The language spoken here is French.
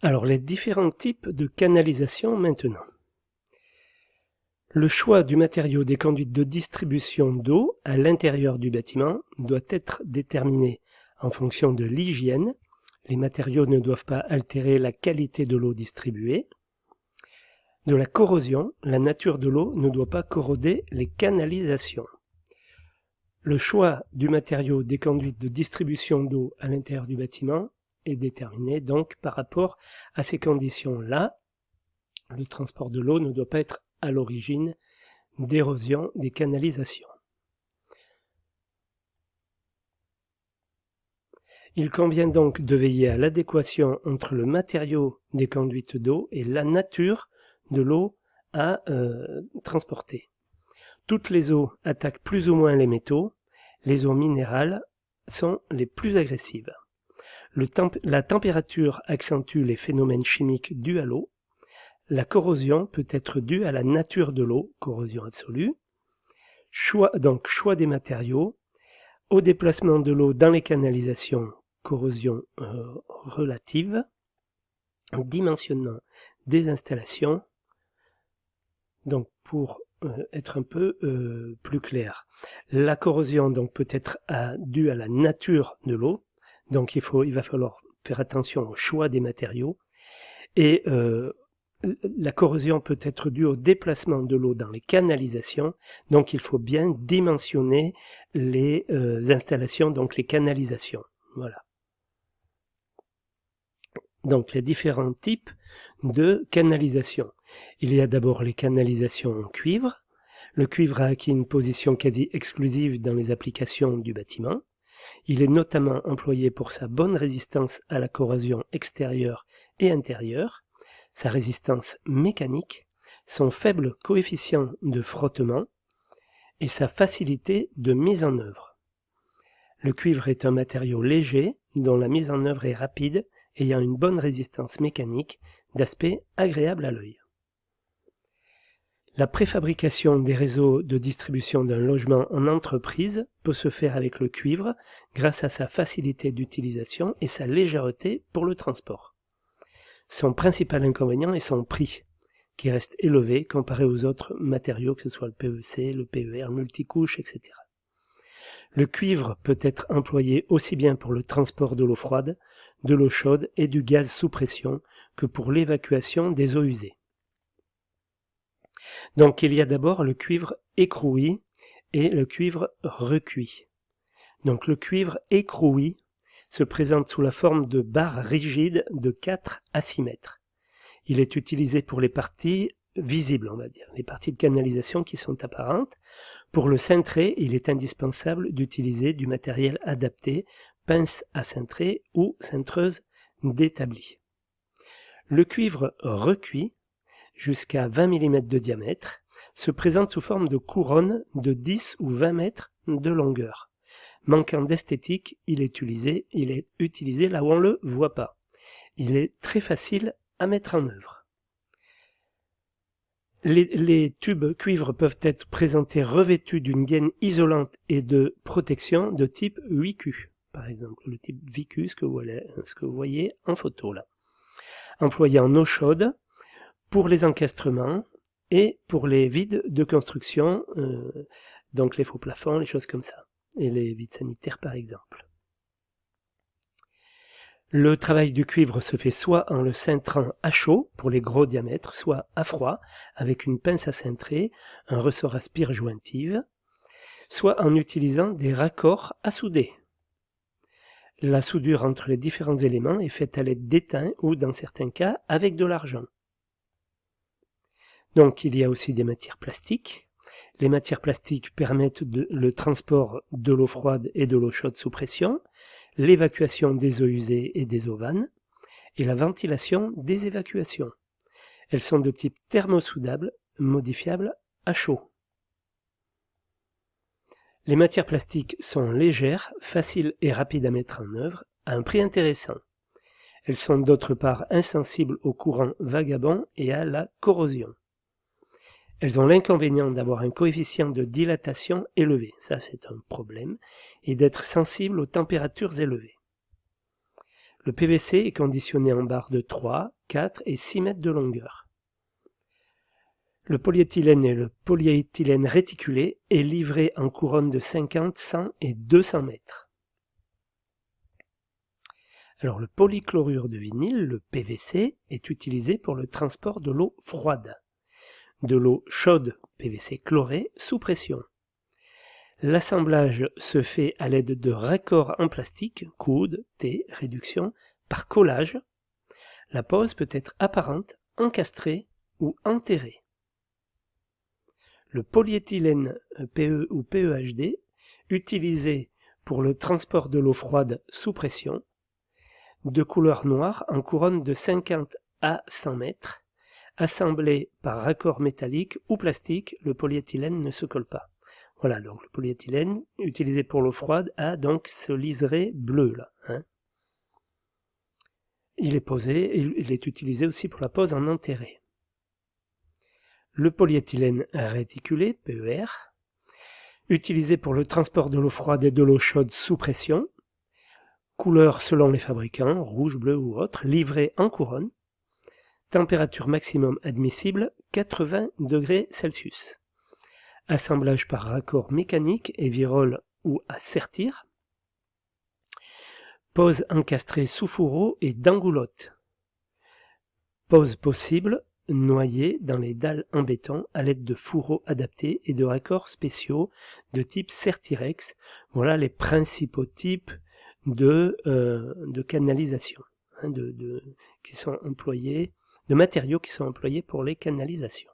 Alors, les différents types de canalisation maintenant. Le choix du matériau des conduites de distribution d'eau à l'intérieur du bâtiment doit être déterminé en fonction de l'hygiène. Les matériaux ne doivent pas altérer la qualité de l'eau distribuée. De la corrosion, la nature de l'eau ne doit pas corroder les canalisations. Le choix du matériau des conduites de distribution d'eau à l'intérieur du bâtiment est déterminé donc par rapport à ces conditions-là. Le transport de l'eau ne doit pas être à l'origine d'érosion des canalisations. Il convient donc de veiller à l'adéquation entre le matériau des conduites d'eau et la nature de l'eau à transporter. Toutes les eaux attaquent plus ou moins les métaux. Les eaux minérales sont les plus agressives. La température accentue les phénomènes chimiques dus à l'eau. La corrosion peut être due à la nature de l'eau, corrosion absolue. Choix des matériaux. Au déplacement de l'eau dans les canalisations, corrosion relative. Dimensionnement des installations. Donc pour être un peu plus clair, la corrosion donc peut être due à la nature de l'eau. Donc il va falloir faire attention au choix des matériaux. Et la corrosion peut être due au déplacement de l'eau dans les canalisations, donc il faut bien dimensionner les installations, donc les canalisations. Voilà. Donc les différents types de canalisation. Il y a d'abord les canalisations en cuivre. Le cuivre a acquis une position quasi exclusive dans les applications du bâtiment. Il est notamment employé pour sa bonne résistance à la corrosion extérieure et intérieure, sa résistance mécanique, son faible coefficient de frottement et sa facilité de mise en œuvre. Le cuivre est un matériau léger dont la mise en œuvre est rapide, ayant une bonne résistance mécanique, d'aspect agréable à l'œil. La préfabrication des réseaux de distribution d'un logement en entreprise peut se faire avec le cuivre grâce à sa facilité d'utilisation et sa légèreté pour le transport. Son principal inconvénient est son prix, qui reste élevé comparé aux autres matériaux, que ce soit le PEC, le PER, le multicouche, etc. Le cuivre peut être employé aussi bien pour le transport de l'eau froide, de l'eau chaude et du gaz sous pression que pour l'évacuation des eaux usées. Donc il y a d'abord le cuivre écroui et le cuivre recuit. Donc le cuivre écroui se présente sous la forme de barres rigides de 4 à 6 mètres. Il est utilisé pour les parties visibles, on va dire, les parties de canalisation qui sont apparentes. Pour le cintrer, il est indispensable d'utiliser du matériel adapté, pince à cintrer ou cintreuse d'établi. Le cuivre recuit, jusqu'à 20 mm de diamètre, se présente sous forme de couronne de 10 ou 20 mètres de longueur. Manquant d'esthétique, il est utilisé là où on ne le voit pas. Il est très facile à mettre en œuvre. Les tubes cuivre peuvent être présentés revêtus d'une gaine isolante et de protection de type 8Q, par exemple, le type VQ, ce que vous voyez en photo là. Employé en eau chaude, pour les encastrements et pour les vides de construction, donc les faux plafonds, les choses comme ça, et les vides sanitaires par exemple. Le travail du cuivre se fait soit en le cintrant à chaud pour les gros diamètres, soit à froid avec une pince à cintrer, un ressort à spire jointive, soit en utilisant des raccords à souder. La soudure entre les différents éléments est faite à l'aide d'étain ou, dans certains cas, avec de l'argent. Donc il y a aussi des matières plastiques. Les matières plastiques permettent le transport de l'eau froide et de l'eau chaude sous pression, l'évacuation des eaux usées et des eaux vannes, et la ventilation des évacuations. Elles sont de type thermosoudables, modifiables à chaud. Les matières plastiques sont légères, faciles et rapides à mettre en œuvre, à un prix intéressant. Elles sont d'autre part insensibles aux courants vagabonds et à la corrosion. Elles ont l'inconvénient d'avoir un coefficient de dilatation élevé, ça c'est un problème, et d'être sensibles aux températures élevées. Le PVC est conditionné en barres de 3, 4 et 6 mètres de longueur. Le polyéthylène et le polyéthylène réticulé est livré en couronne de 50, 100 et 200 mètres. Alors le polychlorure de vinyle, le PVC, est utilisé pour le transport de l'eau froide, de l'eau chaude, PVC chloré, sous pression. L'assemblage se fait à l'aide de raccords en plastique, coude, T, réduction, par collage. La pose peut être apparente, encastrée ou enterrée. Le polyéthylène PE ou PEHD, utilisé pour le transport de l'eau froide sous pression, de couleur noire en couronne de 50 à 100 mètres, assemblé par raccord métallique ou plastique, le polyéthylène ne se colle pas. Voilà, donc le polyéthylène utilisé pour l'eau froide a donc ce liseré bleu là. Il est utilisé aussi pour la pose en enterré. Le polyéthylène réticulé, PER, utilisé pour le transport de l'eau froide et de l'eau chaude sous pression, couleur selon les fabricants, rouge, bleu ou autre, livré en couronne, température maximum admissible 80 degrés Celsius. Assemblage par raccord mécanique et virole ou à sertir. Pose encastrée sous fourreau et d'engoulotte. Pose possible noyée dans les dalles en béton à l'aide de fourreaux adaptés et de raccords spéciaux de type Sertirex. Voilà les principaux types de canalisation, qui sont employés, de matériaux qui sont employés pour les canalisations.